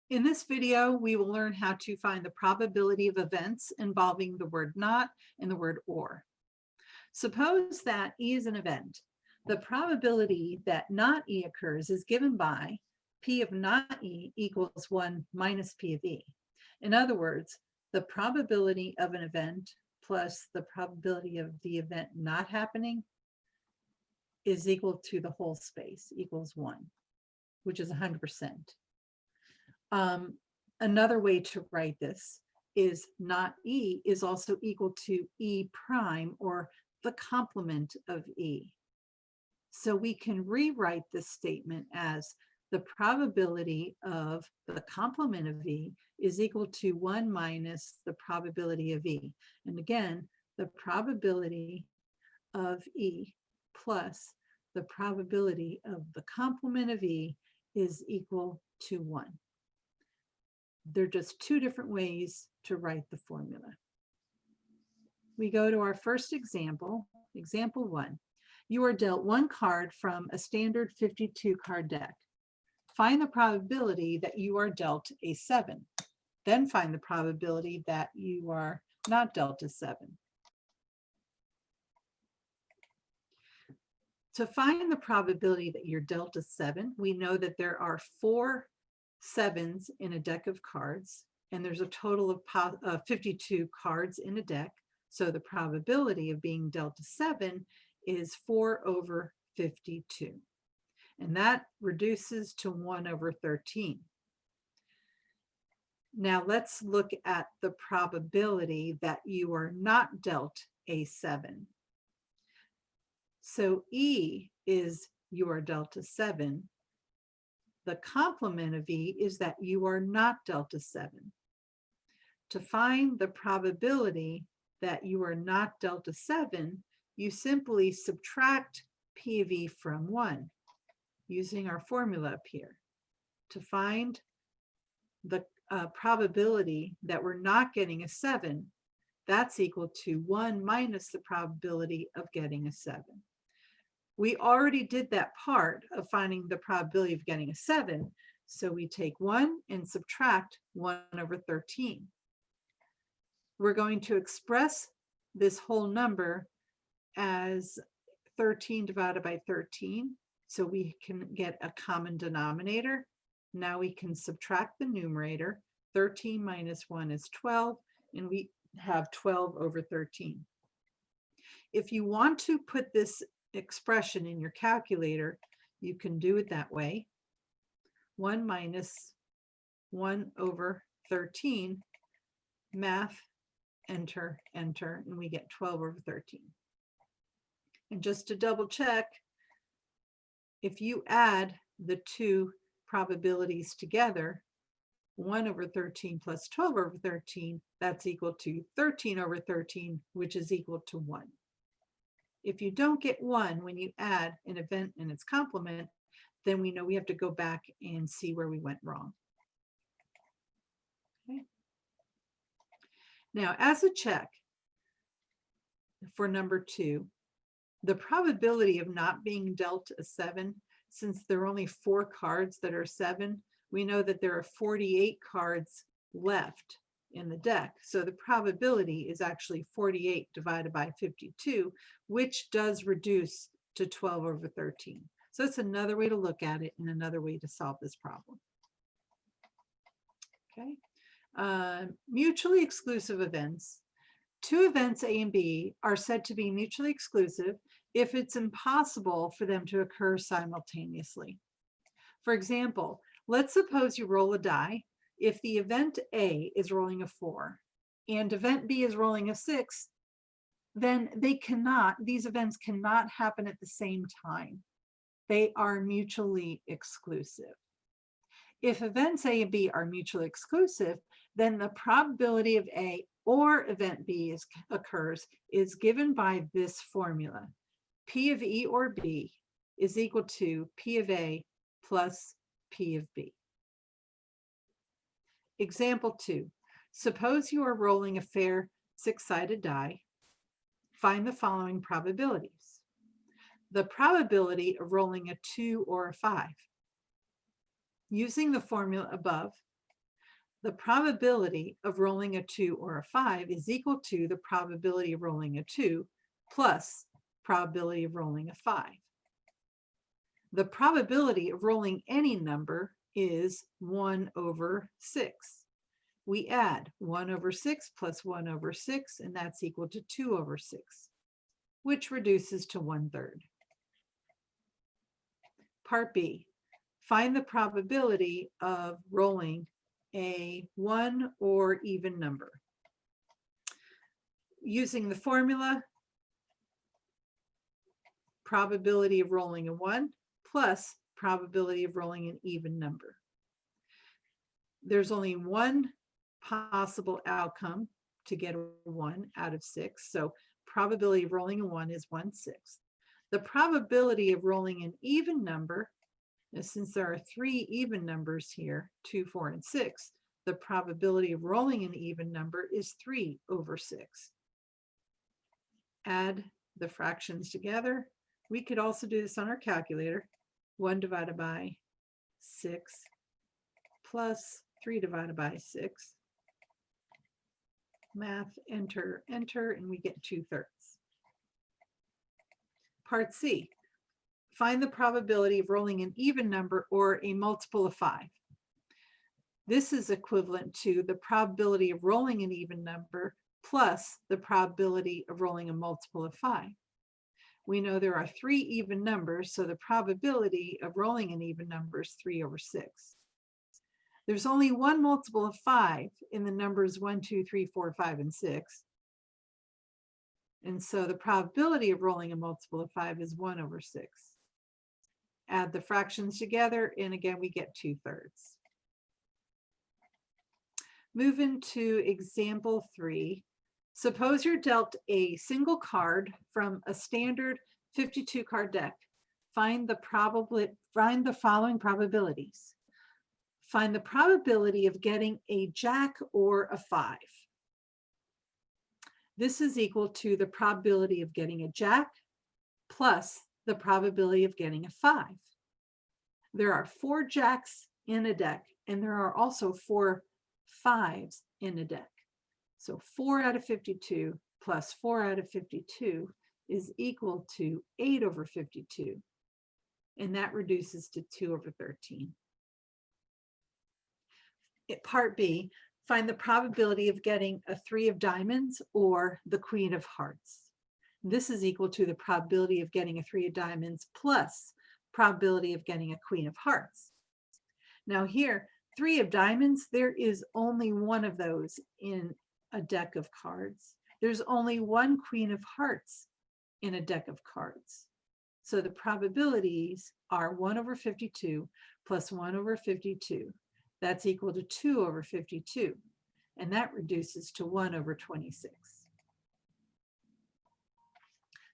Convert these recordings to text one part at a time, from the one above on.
In this video, we will learn how to find the probability of events involving the word not and the word or. Suppose that E is an event. The probability that not E occurs is given by P of not E equals 1 minus P of E. In other words, the probability of an event plus the probability of the event not happening is equal to the whole space, equals 1, which is 100%. Another way to write this is not E is also equal to E prime, or the complement of E. So we can rewrite this statement as the probability of the complement of E is equal to 1 minus the probability of E. And again, the probability of E plus the probability of the complement of E is equal to 1. They're just two different ways to write the formula. We go to our first example, example 1. You are dealt one card from a standard 52 card deck. Find the probability that you are dealt a 7. Then find the probability that you are not dealt a 7. To find the probability that you're dealt a 7, we know that there are 4 7s in a deck of cards, and there's a total of 52 cards in a deck. So the probability of being dealt a 7 is 4 over 52. And that reduces to 1 over 13. Now let's look at the probability that you are not dealt a 7. So E is you are dealt a 7. The complement of E is that you are not dealt a 7. To find the probability that you are not dealt a 7, you simply subtract P of E from 1 using our formula up here. To find the probability that we're not getting a 7, that's equal to 1 minus the probability of getting a 7. We already did that part of finding the probability of getting a 7. So we take 1 and subtract 1 over 13. We're going to express this whole number as 13 divided by 13. So we can get a common denominator. Now we can subtract the numerator. 13 minus 1 is 12, and we have 12 over 13. If you want to put this expression in your calculator, you can do it that way. 1 minus 1 over 13, math, enter, enter, and we get 12 over 13. And just to double check, if you add the two probabilities together, 1 over 13 plus 12 over 13, that's equal to 13 over 13, which is equal to 1. If you don't get 1 when you add an event and its complement, then we know we have to go back and see where we went wrong. Okay. Now, as a check for number 2, the probability of not being dealt a 7, since there are only 4 cards that are 7, we know that there are 48 cards left in the deck. So the probability is actually 48 divided by 52, which does reduce to 12 over 13. So it's another way to look at it and another way to solve this problem. Okay. Mutually exclusive events. 2 events A and B are said to be mutually exclusive if it's impossible for them to occur simultaneously. For example, let's suppose you roll a die. If the event A is rolling a 4 and event B is rolling a 6, then these events cannot happen at the same time. They are mutually exclusive. If events A and B are mutually exclusive, then the probability of A or event B occurs is given by this formula. P of E or B is equal to P of A plus P of B. Example 2, suppose you are rolling a fair 6-sided die. Find the following probabilities. The probability of rolling a 2 or a 5. Using the formula above, the probability of rolling a 2 or a 5 is equal to the probability of rolling a 2 plus probability of rolling a 5. The probability of rolling any number is 1 over 6. We add 1 over 6 plus 1 over 6, and that's equal to 2 over 6, which reduces to 1/3. Part B, find the probability of rolling a 1 or even number. Using the formula, probability of rolling a 1 plus probability of rolling an even number. There's only one possible outcome to get a 1 out of 6, so probability of rolling a 1 is 1/6. The probability of rolling an even number, since there are 3 even numbers here, 2, 4, and 6, the probability of rolling an even number is 3 over 6. Add the fractions together. We could also do this on our calculator. 1 divided by 6 plus 3 divided by 6. Math, enter, enter, and we get 2/3. Part C, find the probability of rolling an even number or a multiple of 5. This is equivalent to the probability of rolling an even number plus the probability of rolling a multiple of 5. We know there are 3 even numbers, so the probability of rolling an even number is 3 over 6. There's only one multiple of 5 in the numbers 1, 2, 3, 4, 5, and 6. And so the probability of rolling a multiple of 5 is 1 over 6. Add the fractions together, and again, we get 2/3. Move into example 3. Suppose you're dealt a single card from a standard 52 card deck. Find the following probabilities. Find the probability of getting a jack or a 5. This is equal to the probability of getting a jack plus the probability of getting a 5. There are 4 jacks in a deck, and there are also 4 5s in a deck. So 4 out of 52 plus 4 out of 52 is equal to 8 over 52, and that reduces to 2 over 13. Part B, find the probability of getting a 3 of diamonds or the queen of hearts. This is equal to the probability of getting a 3 of diamonds plus probability of getting a queen of hearts. Now here, 3 of diamonds, there is only one of those in a deck of cards. There's only one queen of hearts in a deck of cards. So the probabilities are 1 over 52 plus 1 over 52. That's equal to 2 over 52. And that reduces to 1 over 26.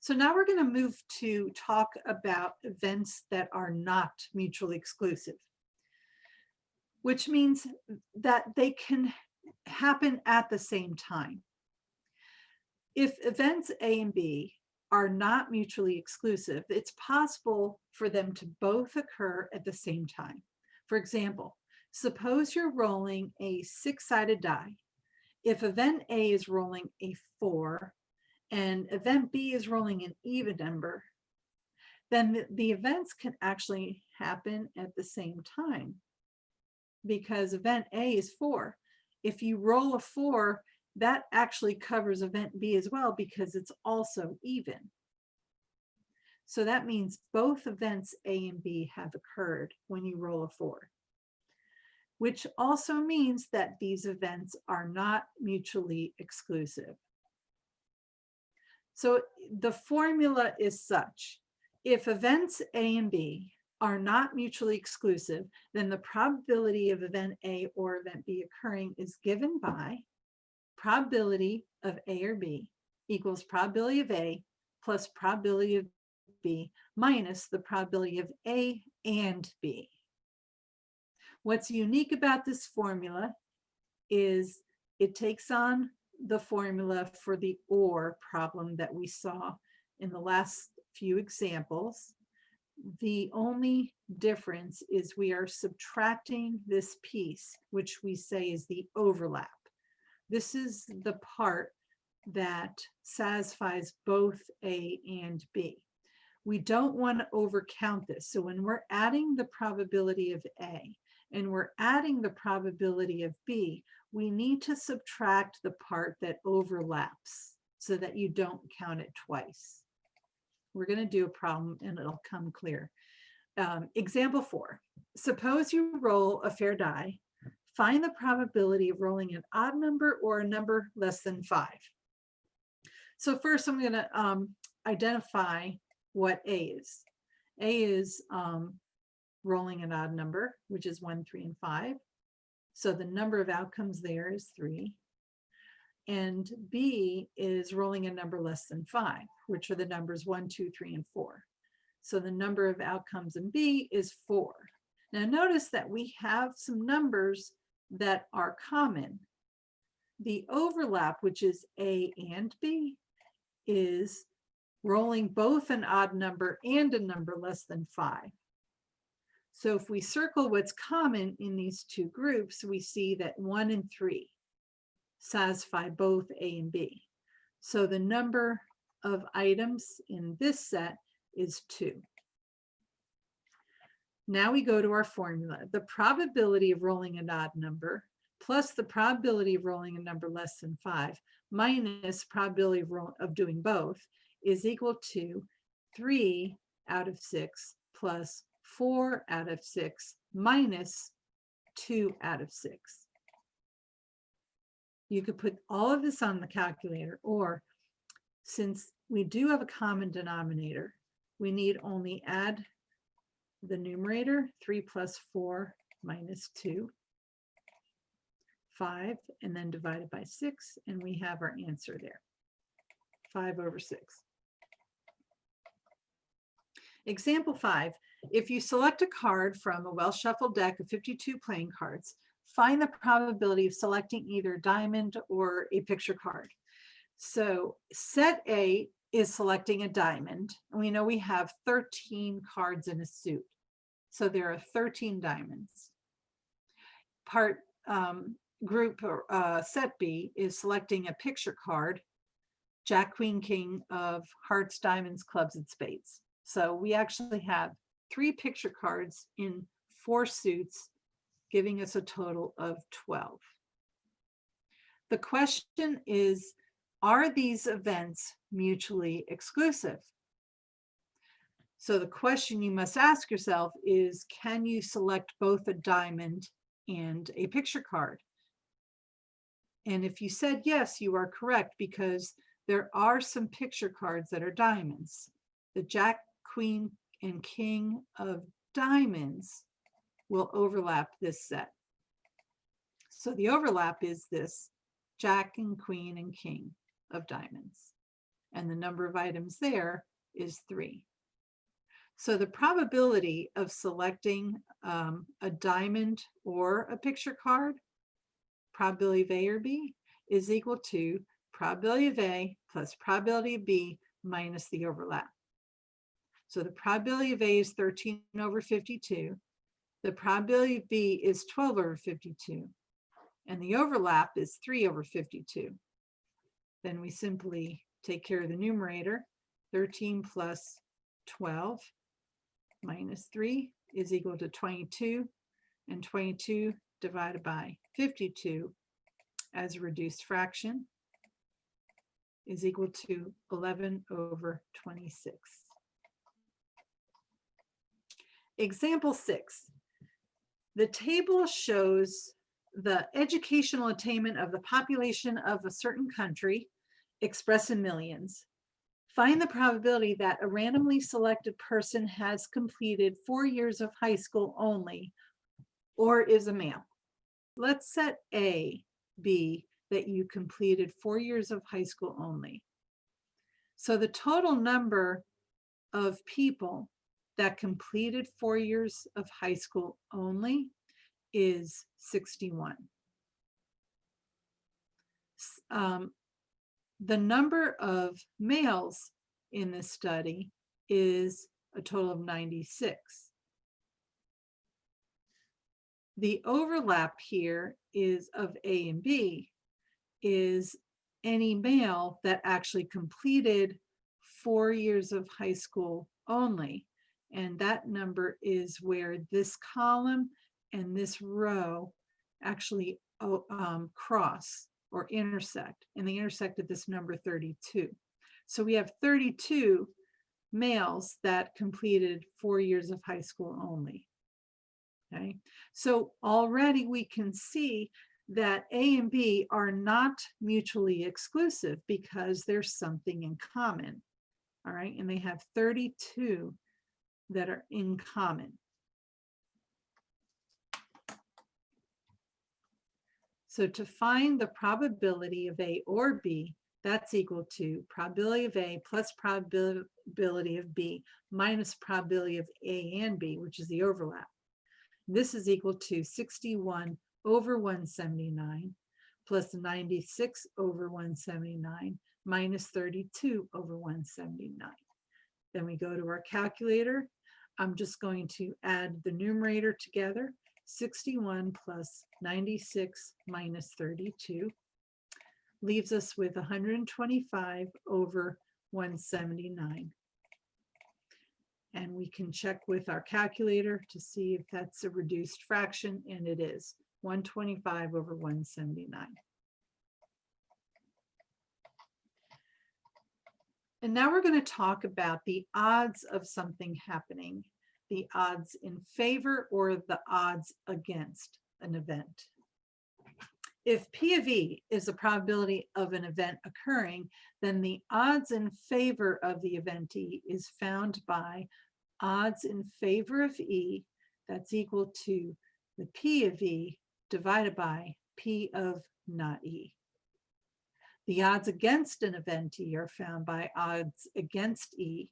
So now we're going to move to talk about events that are not mutually exclusive, which means that they can happen at the same time. If events A and B are not mutually exclusive, it's possible for them to both occur at the same time. For example, suppose you're rolling a 6-sided die. If event A is rolling a 4 and event B is rolling an even number, then the events can actually happen at the same time because event A is 4. If you roll a 4, that actually covers event B as well because it's also even. So that means both events A and B have occurred when you roll a 4, which also means that these events are not mutually exclusive. So the formula is such: if events A and B are not mutually exclusive, then the probability of event A or event B occurring is given by probability of A or B equals probability of A plus probability of B minus the probability of A and B. What's unique about this formula is it takes on the formula for the OR problem that we saw in the last few examples. The only difference is we are subtracting this piece, which we say is the overlap. This is the part that satisfies both A and B. We don't want to overcount this. So when we're adding the probability of A and we're adding the probability of B, we need to subtract the part that overlaps so that you don't count it twice. We're going to do a problem and it'll come clear. Example 4. Suppose you roll a fair die. Find the probability of rolling an odd number or a number less than 5. So first I'm going to identify what A is. A is rolling an odd number, which is 1, 3, and 5. So the number of outcomes there is 3. And B is rolling a number less than 5, which are the numbers 1, 2, 3, and 4. So the number of outcomes in B is 4. Now notice that we have some numbers that are common. The overlap, which is A and B, is rolling both an odd number and a number less than 5. So if we circle what's common in these two groups, we see that 1 and 3 satisfy both A and B. So the number of items in this set is 2. Now we go to our formula. The probability of rolling an odd number plus the probability of rolling a number less than 5 minus probability of doing both is equal to 3 out of 6 plus 4 out of 6 minus 2 out of 6. You could put all of this on the calculator, or since we do have a common denominator, we need only add the numerator, 3 plus 4 minus 2, 5, and then divide it by 6, and we have our answer there, 5 over 6. Example 5, if you select a card from a well-shuffled deck of 52 playing cards, find the probability of selecting either a diamond or a picture card. So set A is selecting a diamond. And we know we have 13 cards in a suit. So there are 13 diamonds. Set B is selecting a picture card, Jack, Queen, King of hearts, diamonds, clubs, and spades. So we actually have 3 picture cards in 4 suits, giving us a total of 12. The question is, are these events mutually exclusive? So the question you must ask yourself is, can you select both a diamond and a picture card? And if you said yes, you are correct, because there are some picture cards that are diamonds. The Jack, Queen, and King of diamonds will overlap this set. So the overlap is this Jack and Queen and King of diamonds. And the number of items there is 3. So the probability of selecting a diamond or a picture card, probability of A or B, is equal to probability of A plus probability of B minus the overlap. So the probability of A is 13 over 52. The probability of B is 12 over 52. And the overlap is 3 over 52. Then we simply take care of the numerator. 13 plus 12 minus 3 is equal to 22. And 22 divided by 52 as a reduced fraction is equal to 11 over 26. Example 6. The table shows the educational attainment of the population of a certain country expressed in millions. Find the probability that a randomly selected person has completed 4 years of high school only, or is a male. Let's set A be that you completed 4 years of high school only. So the total number of people that completed 4 years of high school only is 61. The number of males in this study is a total of 96. The overlap here is of A and B is any male that actually completed 4 years of high school only. And that number is where this column and this row actually cross or intersect. And they intersect at this number 32. So we have 32 males that completed 4 years of high school only. Okay, so already we can see that A and B are not mutually exclusive because there's something in common. All right, and they have 32 that are in common. So to find the probability of A or B, that's equal to probability of A plus probability of B minus probability of A and B, which is the overlap. This is equal to 61 over 179 plus 96 over 179 minus 32 over 179. Then we go to our calculator. I'm just going to add the numerator together. 61 plus 96 minus 32 leaves us with 125 over 179. And we can check with our calculator to see if that's a reduced fraction, and it is 125 over 179. And now we're going to talk about the odds of something happening, the odds in favor or the odds against an event. If P of E is the probability of an event occurring, then the odds in favor of the event E is found by odds in favor of E, that's equal to the P of E divided by P of not E. The odds against an event E are found by odds against E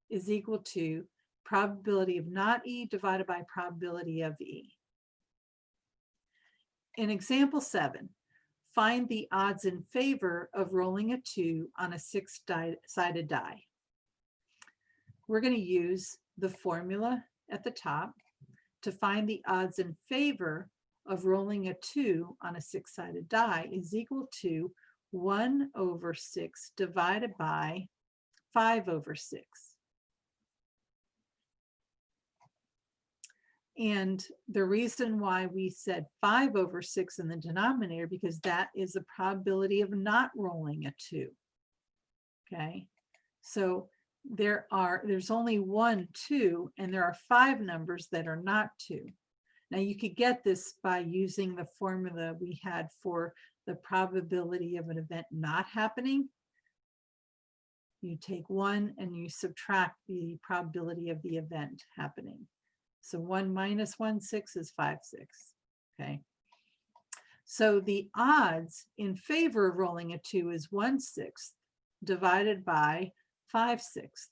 is equal to probability of not E divided by probability of E. In example 7, find the odds in favor of rolling a 2 on a 6-sided die. We're going to use the formula at the top to find the odds in favor of rolling a 2 on a 6-sided die is equal to 1 over 6 divided by 5 over 6. And the reason why we said 5 over 6 in the denominator, because that is the probability of not rolling a 2. Okay, so there's only 1 2, and there are 5 numbers that are not 2. Now you could get this by using the formula we had for the probability of an event not happening. You take 1 and you subtract the probability of the event happening. So 1 minus 1 6 is 5 6. Okay. So the odds in favor of rolling a 2 is 1/6 divided by 5/6.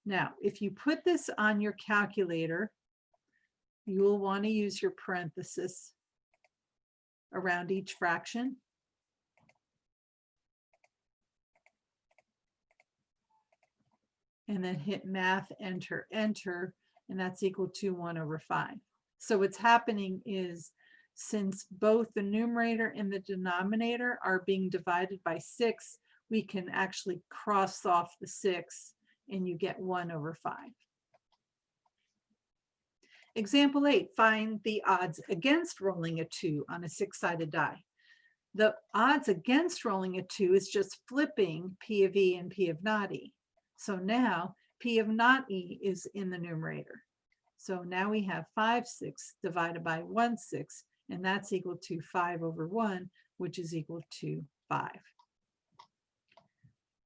Now, if you put this on your calculator, you will want to use your parenthesis around each fraction. And then hit math, enter, enter, and that's equal to 1 over 5. So what's happening is, since both the numerator and the denominator are being divided by 6, we can actually cross off the 6 and you get 1 over 5. Example 8, find the odds against rolling a 2 on a 6-sided die. The odds against rolling a 2 is just flipping P of E and P of not E. So now P of not E is in the numerator. So now we have 5 6 divided by 1 6, and that's equal to 5 over 1, which is equal to 5.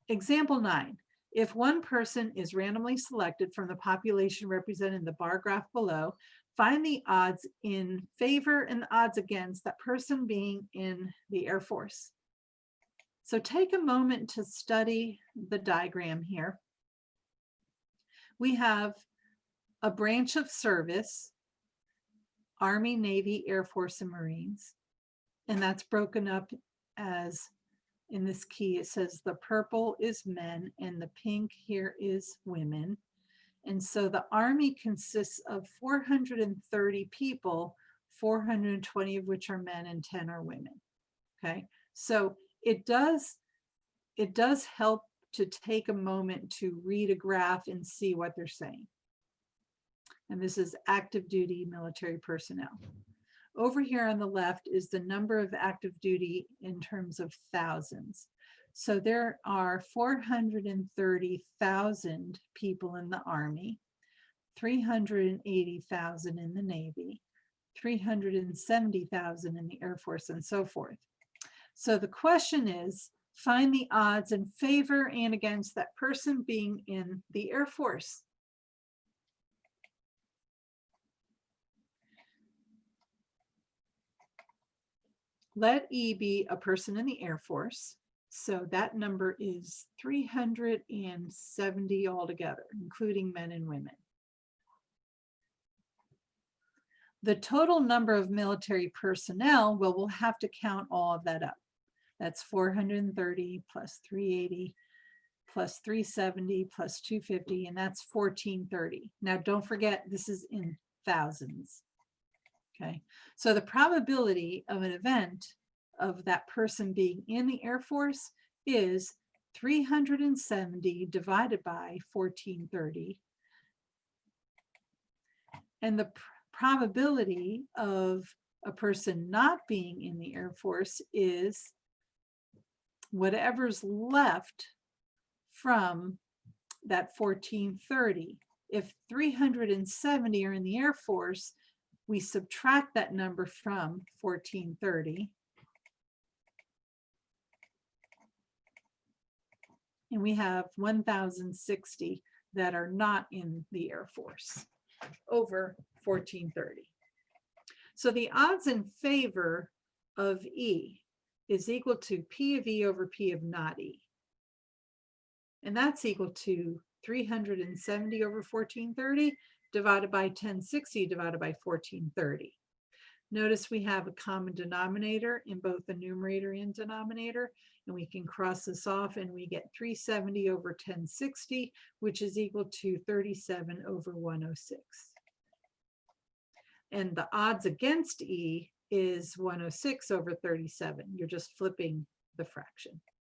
Example 9. If one person is randomly selected from the population represented in the bar graph below, find the odds in favor and the odds against that person being in the Air Force. So take a moment to study the diagram here. We have a branch of service, Army, Navy, Air Force, and Marines, and that's broken up as In this key, it says the purple is men and the pink here is women. And so the Army consists of 430 people, 420 of which are men and 10 are women. Okay, so it does help to take a moment to read a graph and see what they're saying. And this is active duty military personnel. Over here on the left is the number of active duty in terms of thousands. So there are 430,000 people in the Army, 380,000 in the Navy, 370,000 in the Air Force, and so forth. So the question is, find the odds in favor and against that person being in the Air Force. Let E be a person in the Air Force. So that number is 370 altogether, including men and women. The total number of military personnel, well, we'll have to count all of that up. That's 430 plus 380 plus 370 plus 250, and that's 1430. Now, don't forget, this is in thousands. Okay, so the probability of an event of that person being in the Air Force is 370 divided by 1430. And the probability of a person not being in the Air Force is whatever's left from that 1430. If 370 are in the Air Force, we subtract that number from 1430. And we have 1,060 that are not in the Air Force over 1430. So the odds in favor of E is equal to P of E over P of not E. And that's equal to 370 over 1430 divided by 1060 divided by 1430. Notice we have a common denominator in both the numerator and denominator, and we can cross this off and we get 370 over 1060, which is equal to 37 over 106. And the odds against E is 106 over 37. You're just flipping the fraction.